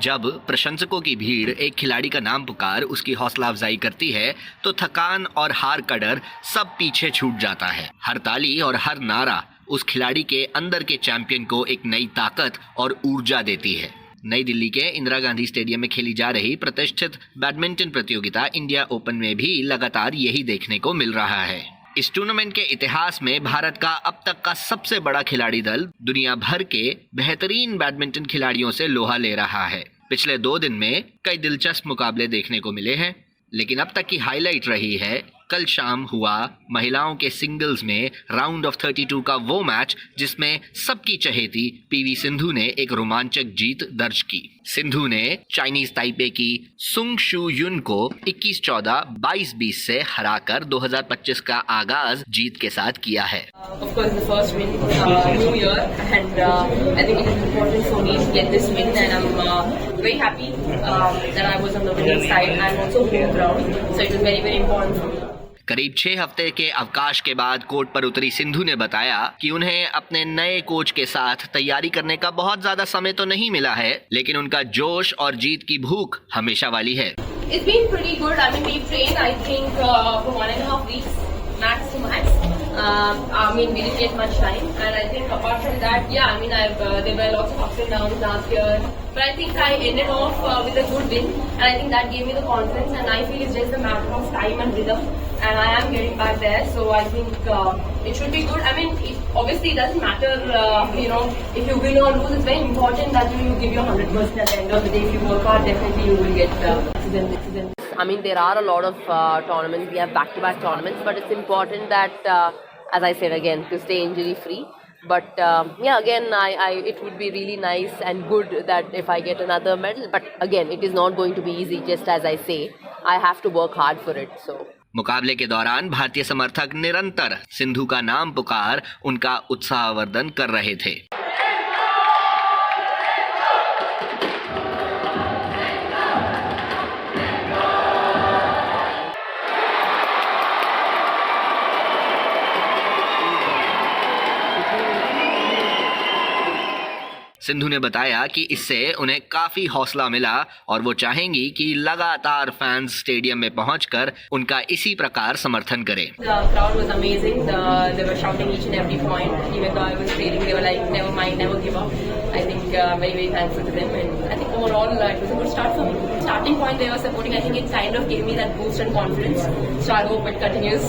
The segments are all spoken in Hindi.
जब प्रशंसकों की भीड़ एक खिलाड़ी का नाम पुकार उसकी हौसला अफजाई करती है तो थकान और हार का डर सब पीछे छूट जाता है। हर ताली और हर नारा उस खिलाड़ी के अंदर के चैंपियन को एक नई ताकत और ऊर्जा देती है। नई दिल्ली के इंदिरा गांधी स्टेडियम में खेली जा रही प्रतिष्ठित बैडमिंटन प्रतियोगिता इंडिया ओपन में भी लगातार यही देखने को मिल रहा है। इस टूर्नामेंट के इतिहास में भारत का अब तक का सबसे बड़ा खिलाड़ी दल दुनिया भर के बेहतरीन बैडमिंटन खिलाड़ियों से लोहा ले रहा है। पिछले 2 दिन में कई दिलचस्प मुकाबले देखने को मिले हैं, लेकिन अब तक की हाईलाइट रही है कल शाम हुआ महिलाओं के सिंगल्स में राउंड ऑफ 32 का वो मैच जिसमें सबकी चहेती पीवी सिंधु ने एक रोमांचक जीत दर्ज की। सिंधु ने चाइनीज ताइपे की सुंग शू युन को 21-14, 22-20 से हराकर 2025 का आगाज जीत के साथ किया है। Of course, the first win, new year, and I think it is important for me to get this win, and I'm very happy that I was on the winning side. I'm also home ground, so it was very, very important for me. करीब 6 हफ्ते के अवकाश के बाद कोर्ट पर उतरी सिंधु ने बताया कि उन्हें अपने नए कोच के साथ तैयारी करने का बहुत ज्यादा समय तो नहीं मिला है, लेकिन उनका जोश और जीत की भूख हमेशा वाली है। It's been pretty good. I mean, we've trained, I think, for 1.5 weeks, max to max. I mean, we didn't get much time, and I think apart from that, yeah, I mean, there were lots of ups and downs last year, but I think I ended off with a good win, and I think that gave me the confidence, and I feel it's just a matter of time and rhythm, and I am getting back there, so I think it should be good. I mean, obviously it doesn't matter, if you win or lose. It's very important that you give your 100% at the end of the day. If you work hard, definitely you will get citizen. I mean, there are a lot of tournaments. We have back-to-back tournaments, but it's important that, as I said again, to stay injury-free. But yeah, again, it would be really nice and good that if I get another medal. But again, it is not going to be easy. Just as I say, I have to work hard for it. So. मुकाबले के दौरान भारतीय समर्थक निरंतर सिंधु का नाम पुकार उनका उत्साहवर्धन कर रहे थे। सिंधु ने बताया कि इससे उन्हें काफी हौसला मिला और वो चाहेंगी कि लगातार फैंस स्टेडियम में पहुंचकर उनका इसी प्रकार समर्थन करें। The crowd was amazing. They were shouting each and every point. Even though I was failing, they were like, "Never mind, never give up." I think very, very thankful to them, and I think overall it was a good start for me. Starting point they were supporting. I think it kind of gave me that boost and confidence. So I hope it continues.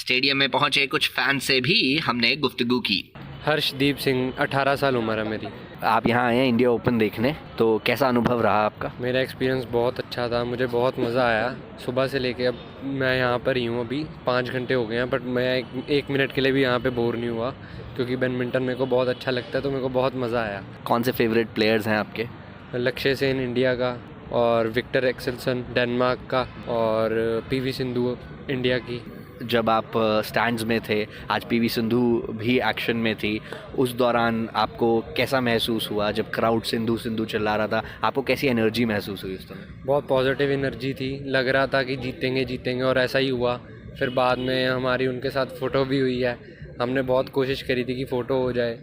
Stadium में पहुंचे कुछ फैंस से भी हमने गुफ्तगू की। हर्षदीप सिंह, 18 साल उम्र है मेरी। आप यहाँ आए हैं इंडिया ओपन देखने, तो कैसा अनुभव रहा आपका? मेरा एक्सपीरियंस बहुत अच्छा था, मुझे बहुत मज़ा आया। सुबह से लेके अब मैं यहाँ पर ही हूँ, अभी 5 घंटे हो गए हैं, बट मैं एक मिनट के लिए भी यहाँ पे बोर नहीं हुआ, क्योंकि बैडमिंटन मेरे को बहुत अच्छा लगता है, तो मेरे को बहुत मज़ा आया। कौन से फेवरेट प्लेयर्स हैं आपके? लक्ष्य सेन इंडिया का, और विक्टर एक्सेल्सन डेनमार्क का, और पीवी सिंधु इंडिया की। जब आप स्टैंड्स में थे, आज पीवी सिंधु भी एक्शन में थी, उस दौरान आपको कैसा महसूस हुआ जब क्राउड सिंधु सिंधु चिल्ला रहा था? आपको कैसी एनर्जी महसूस हुई उस समय? बहुत पॉजिटिव एनर्जी थी, लग रहा था कि जीतेंगे जीतेंगे, और ऐसा ही हुआ। फिर बाद में हमारी उनके साथ फ़ोटो भी हुई है। हमने बहुत कोशिश करी थी कि फ़ोटो हो जाए,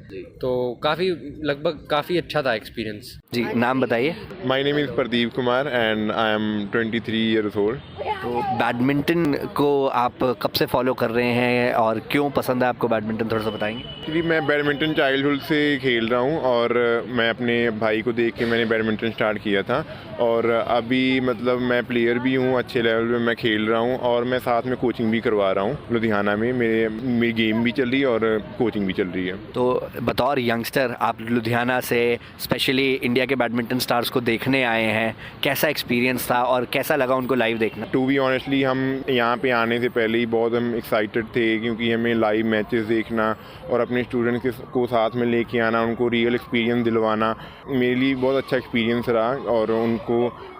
तो काफ़ी अच्छा था एक्सपीरियंस। जी, नाम बताइए। My name is Pradeep Kumar and I am 23 years old. तो बैडमिंटन को आप कब से फॉलो कर रहे हैं और क्यों पसंद है आपको बैडमिंटन, थोड़ा सा बताएंगे? एक्चुअली मैं बैडमिंटन चाइल्डहुड से खेल रहा हूँ, और मैं अपने भाई को देख के मैंने बैडमिंटन स्टार्ट किया था, और अभी मतलब मैं प्लेयर भी हूँ, अच्छे लेवल पे मैं खेल रहा हूँ, और मैं साथ में कोचिंग भी करवा रहा हूँ लुधियाना में। मेरी गेम भी चल रही है और कोचिंग भी चल रही है। तो बतौर यंगस्टर आप लुधियाना से स्पेशली इंडिया के बैडमिंटन स्टार्स को देखने आए हैं, कैसा एक्सपीरियंस था और कैसा लगा उनको लाइव देखना? टू बी ऑनेस्टली हम यहाँ पे आने से पहले ही बहुत हम एक्साइटेड थे, क्योंकि हमें लाइव मैचेस देखना और अपने स्टूडेंट्स को साथ में लेके आना, उनको रियल एक्सपीरियंस दिलवाना मेरे लिए बहुत अच्छा एक्सपीरियंस रहा। और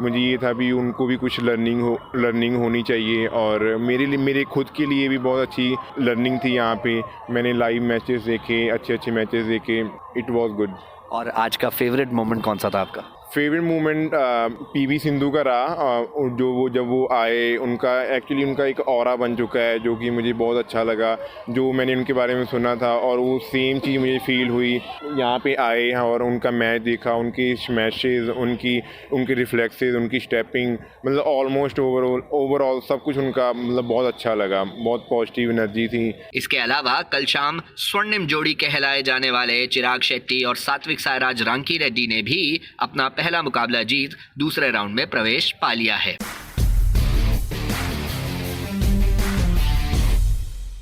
मुझे ये था भी उनको भी कुछ लर्निंग होनी चाहिए, और मेरे खुद के लिए भी बहुत अच्छी लर्निंग थी। यहाँ पे मैंने लाइव मैचेस देखे, अच्छे मैचेस देखे, इट वाज गुड। और आज का फेवरेट मोमेंट कौन सा था आपका? फेवरेट मोमेंट पीवी सिंधु का रहा, जब वो आए, उनका एक्चुअली उनका एक ऑरा बन चुका है जो कि मुझे बहुत अच्छा लगा, जो मैंने उनके बारे में सुना था और वो सेम चीज़ मुझे फील हुई यहाँ पे आए और उनका मैच देखा, उनकी स्मैशेस, उनके रिफ्लेक्सेस, उनकी स्टेपिंग, मतलब ऑलमोस्ट ओवरऑल सब कुछ उनका मतलब बहुत अच्छा लगा, बहुत पॉजिटिव एनर्जी थी। इसके अलावा कल शाम स्वर्णिम जोड़ी कहलाए जाने वाले चिराग शेट्टी और सात्विक साईराज रांकी रेड्डी ने भी अपना पहला मुकाबला जीत दूसरे राउंड में प्रवेश पा लिया है।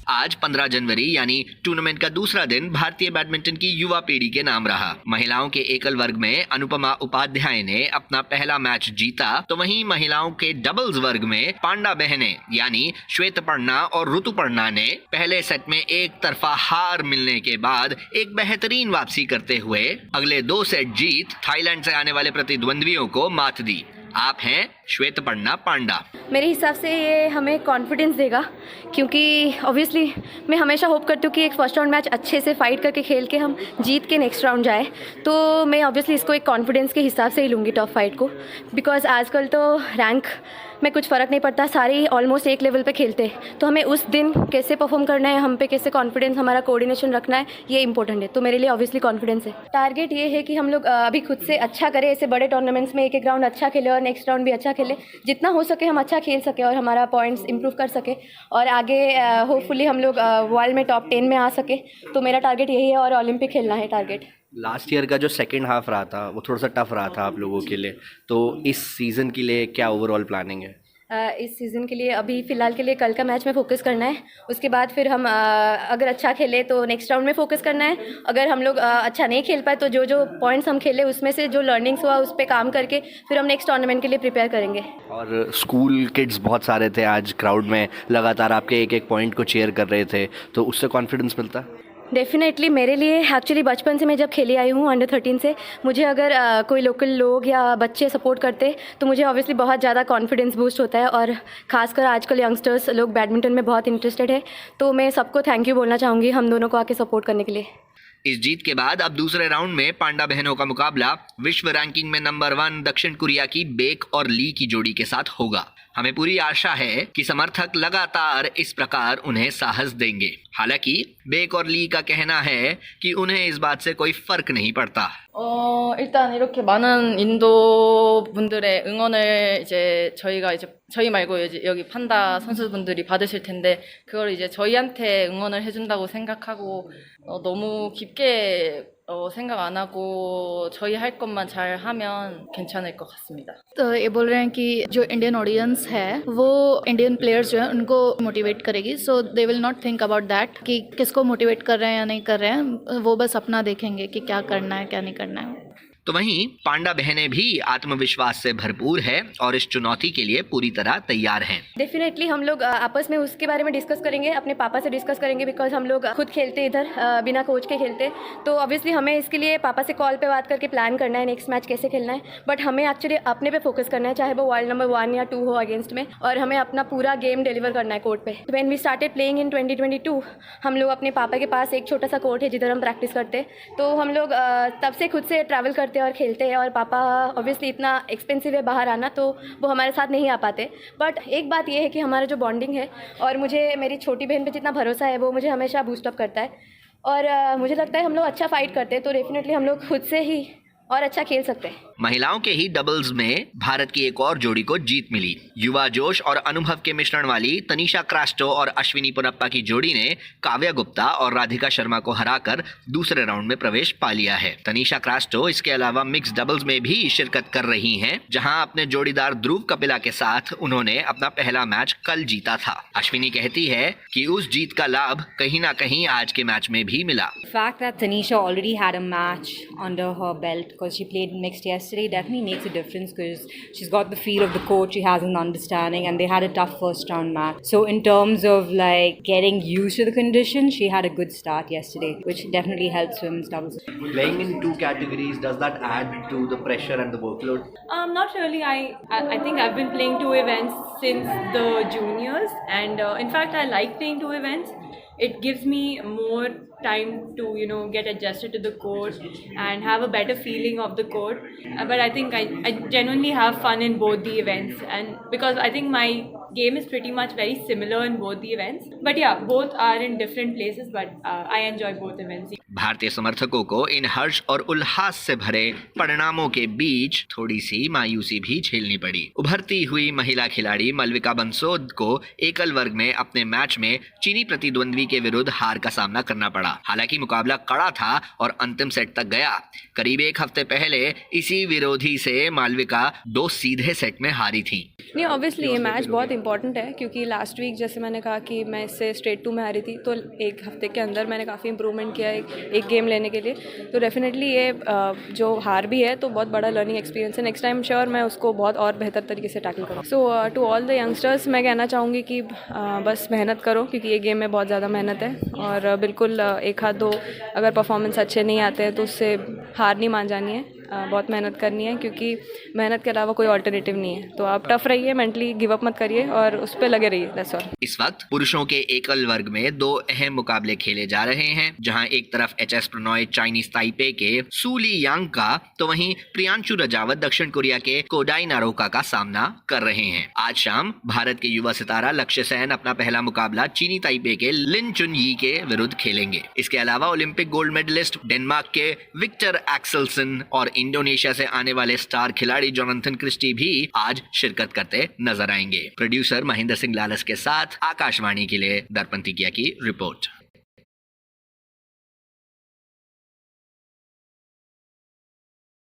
आज 15 जनवरी यानी टूर्नामेंट का दूसरा दिन भारतीय बैडमिंटन की युवा पीढ़ी के नाम रहा। महिलाओं के एकल वर्ग में अनुपमा उपाध्याय ने अपना पहला मैच जीता, तो वहीं महिलाओं के डबल्स वर्ग में पांडा बहनें यानी श्वेतपर्णा और ऋतुपर्णा ने पहले सेट में एक तरफा हार मिलने के बाद एक बेहतरीन वापसी करते हुए अगले 2 सेट जीत थाईलैंड से आने वाले प्रतिद्वंद्वियों को मात दी। आप हैं श्वेतपर्णा पांडा। मेरे हिसाब से ये हमें कॉन्फिडेंस देगा, क्योंकि ऑब्वियसली मैं हमेशा होप करती हूँ कि एक फर्स्ट राउंड मैच अच्छे से फाइट करके खेल के हम जीत के नेक्स्ट राउंड जाए, तो मैं ऑब्वियसली इसको एक कॉन्फिडेंस के हिसाब से ही लूँगी टॉप फाइट को, बिकॉज आजकल तो रैंक में कुछ फ़र्क नहीं पड़ता, सारे ही ऑलमोस्ट एक लेवल पे खेलते हैं, तो हमें उस दिन कैसे परफॉर्म करना है, हम पे कैसे कॉन्फिडेंस, हमारा कोऑर्डिनेशन रखना है, ये इंपॉर्टेंट है। तो मेरे लिए ऑब्वियसली कॉन्फिडेंस है। टारगेट ये है कि हम लोग अभी खुद से अच्छा करें, ऐसे बड़े टूर्नामेंट्स में एक एक राउंड अच्छा खेले और नेक्स्ट राउंड भी अच्छा खेले, जितना हो सके हम अच्छा खेल सके और हमारा पॉइंट्स इंप्रूव कर सके और आगे होपफुली हम लोग वर्ल्ड में टॉप 10 में आ सके। तो मेरा टारगेट यही है और ओलंपिक खेलना है टारगेट। लास्ट ईयर का जो सेकेंड हाफ रहा था वो थोड़ा सा टफ रहा था आप लोगों के लिए, तो इस सीज़न के लिए क्या ओवरऑल प्लानिंग है? इस सीज़न के लिए अभी फ़िलहाल के लिए कल का मैच में फोकस करना है, उसके बाद फिर हम अगर अच्छा खेले तो नेक्स्ट राउंड में फोकस करना है। अगर हम लोग अच्छा नहीं खेल पाए तो जो जो पॉइंट्स हम खेले उसमें से जो लर्निंग्स हुआ उस पर काम करके फिर हम नेक्स्ट टूर्नामेंट के लिए प्रिपेयर करेंगे। और स्कूल किड्स बहुत सारे थे आज क्राउड में, लगातार आपके एक एक पॉइंट को चीयर कर रहे थे, तो उससे कॉन्फिडेंस मिलता? डेफिनेटली मेरे लिए एक्चुअली बचपन से मैं जब खेली आई हूँ अंडर 13 से, मुझे अगर कोई लोकल लोग या बच्चे सपोर्ट करते तो मुझे ऑब्वियसली बहुत ज़्यादा कॉन्फिडेंस बूस्ट होता है, और ख़ासकर आजकल यंगस्टर्स लोग बैडमिंटन में बहुत इंटरेस्टेड है, तो मैं सबको थैंक यू बोलना चाहूँगी हम दोनों को आके सपोर्ट करने के लिए। इस जीत के बाद अब दूसरे राउंड में पांडा बहनों का मुकाबला विश्व रैंकिंग में नंबर 1 दक्षिण कोरिया की बेक और ली की जोड़ी के साथ होगा। हमें पूरी आशा है कि समर्थक लगातार इस प्रकार उन्हें साहस देंगे। हालांकि बेक और ली का कहना है कि उन्हें इस बात से कोई फर्क नहीं पड़ता। 일단 이렇게 많은 인도 분들의 응원을 이제 저희가 이제 저희 말고 여기 판다 선수분들이 받으실 텐데 그걸 이제 저희한테 응원을 해준다고 생각하고 너무 깊게 생각 안 하고 저희 할 것만 잘 하면 괜찮을 것 같습니다. तो ये बोल रहे हैं कि जो इंडियन ऑडियंस है वो इंडियन प्लेयर्स जो है उनको मोटिवेट करेगी, so they will not think about that कि किसको मोटिवेट कर रहे हैं या नहीं कर रहे हैं, वो बस अपना देखेंगे कि क्या करना है क्या नहीं करना है। तो वहीं पांडा बहनें भी आत्मविश्वास से भरपूर है और इस चुनौती के लिए पूरी तरह तैयार हैं। डेफिनेटली हम लोग आपस में उसके बारे में डिस्कस करेंगे, अपने पापा से डिस्कस करेंगे, बिकॉज हम लोग खुद खेलते इधर बिना कोच के खेलते, तो ऑब्वियसली हमें इसके लिए पापा से कॉल पे बात करके प्लान करना है नेक्स्ट मैच कैसे खेलना है, बट हमें एक्चुअली अपने पे फोकस करना है, चाहे वो वर्ल्ड नंबर 1 या 2 हो अगेंस्ट में, और हमें अपना पूरा गेम डिलीवर करना है कोर्ट पे। When we started playing in 2022 हम लोग अपने पापा के पास एक छोटा सा कोर्ट है जिधर हम प्रैक्टिस करते, तो हम लोग तब से खुद से ट्रैवल करते और खेलते हैं, और पापा ऑब्वियसली इतना एक्सपेंसिव है बाहर आना, तो वो हमारे साथ नहीं आ पाते, बट एक बात ये है कि हमारा जो बॉन्डिंग है और मुझे मेरी छोटी बहन पे जितना भरोसा है वो मुझे हमेशा बूस्टअप करता है, और मुझे लगता है हम लोग अच्छा फाइट करते हैं, तो डेफिनेटली हम लोग खुद से ही और अच्छा खेल सकते हैं। महिलाओं के ही डबल्स में भारत की एक और जोड़ी को जीत मिली। युवा जोश और अनुभव के मिश्रण वाली तनीषा क्रास्टो और अश्विनी पोनप्पा की जोड़ी ने काव्या गुप्ता और राधिका शर्मा को हराकर दूसरे राउंड में प्रवेश पा लिया है। तनीषा क्रास्टो इसके अलावा मिक्स डबल्स में भी शिरकत कर रही हैं, जहां अपने जोड़ीदार ध्रुव कपिला के साथ उन्होंने अपना पहला मैच कल जीता था। अश्विनी कहती है कि उस जीत का लाभ कहीं ना कहीं आज के मैच में भी मिला। fact that Tanisha already had a match under her belt because she played mixed yesterday definitely makes a difference, because she's got the feel of the court, she has an understanding, and they had a tough first round match. So in terms of like getting used to the conditions, she had a good start yesterday, which definitely helps women's doubles. Playing in 2 categories, does that add to the pressure and the workload? Not really. I think I've been playing 2 events since the juniors, and in fact I like playing 2 events. It gives me more time to get adjusted to the court and have a better feeling of the court. But I think I genuinely have fun in both the events, and because I think my game is pretty much very similar in both the events. But yeah, both are in different places, but I enjoy both events. भारतीय समर्थकों को इन हर्ष और उल्लास से भरे परिणामों के बीच थोड़ी सी मायूसी भी झेलनी पड़ी। उभरती हुई महिला खिलाड़ी मालविका बंसोद को एकल वर्ग में अपने मैच में चीनी प्रतिद्वंद्वी के विरुद्ध हार का सामना करना पड़ा। हालांकि मुकाबला कड़ा था और अंतिम सेट तक गया। करीब एक हफ्ते पहले इसी विरोधी से मालविका 2 सीधे सेट में हारी थी। नहीं, ऑब्वियसली ये मैच बहुत इंपॉर्टेंट है, क्योंकि लास्ट वीक जैसे मैंने कहा कि मैं इससे स्ट्रेट 2 में हारी थी, तो एक हफ्ते के अंदर मैंने काफ़ी इंप्रूवमेंट किया एक गेम लेने के लिए। तो डेफिनेटली ये जो हार भी है तो बहुत बड़ा लर्निंग एक्सपीरियंस है। नेक्स्ट टाइम श्योर मैं उसको बहुत और बेहतर तरीके से टैकल करूँ। सो टू ऑल द यंगस्टर्स मैं कहना चाहूँगी कि बस मेहनत करो, क्योंकि ये गेम में बहुत ज़्यादा मेहनत है, और बिल्कुल एक हाथ 2 अगर परफॉर्मेंस अच्छे नहीं आते हैं तो उससे हार नहीं मान जानी है। बहुत मेहनत करनी है, क्योंकि मेहनत के अलावा कोई ऑल्टरनेटिव नहीं है। तो आप टफ रहिए, मेंटली गिव अप मत करिए और उस पर लगे रहिए, दैट्स ऑल। इस वक्त पुरुषों के एकल वर्ग में 2 अहम मुकाबले खेले जा रहे हैं, जहां एक तरफ एचएस प्रणॉय चाइनीज ताइपे के सूली यांग का, तो वहीं प्रियांशु रजावत दक्षिण कोरिया के कोडाई नारोका का सामना कर रहे हैं। आज शाम भारत के युवा सितारा लक्ष्य सेन अपना पहला मुकाबला चीनी ताइपे के लिन चुन यी के विरुद्ध खेलेंगे। इसके अलावा ओलंपिक गोल्ड मेडलिस्ट डेनमार्क के विक्टर एक्सेल्सन और इंडोनेशिया से आने वाले स्टार खिलाड़ी जोनाथन क्रिस्टी भी आज शिरकत करते नजर आएंगे। प्रोड्यूसर महेंद्र सिंह लालस के साथ आकाशवाणी के लिए दर्पण तिकिया की रिपोर्ट।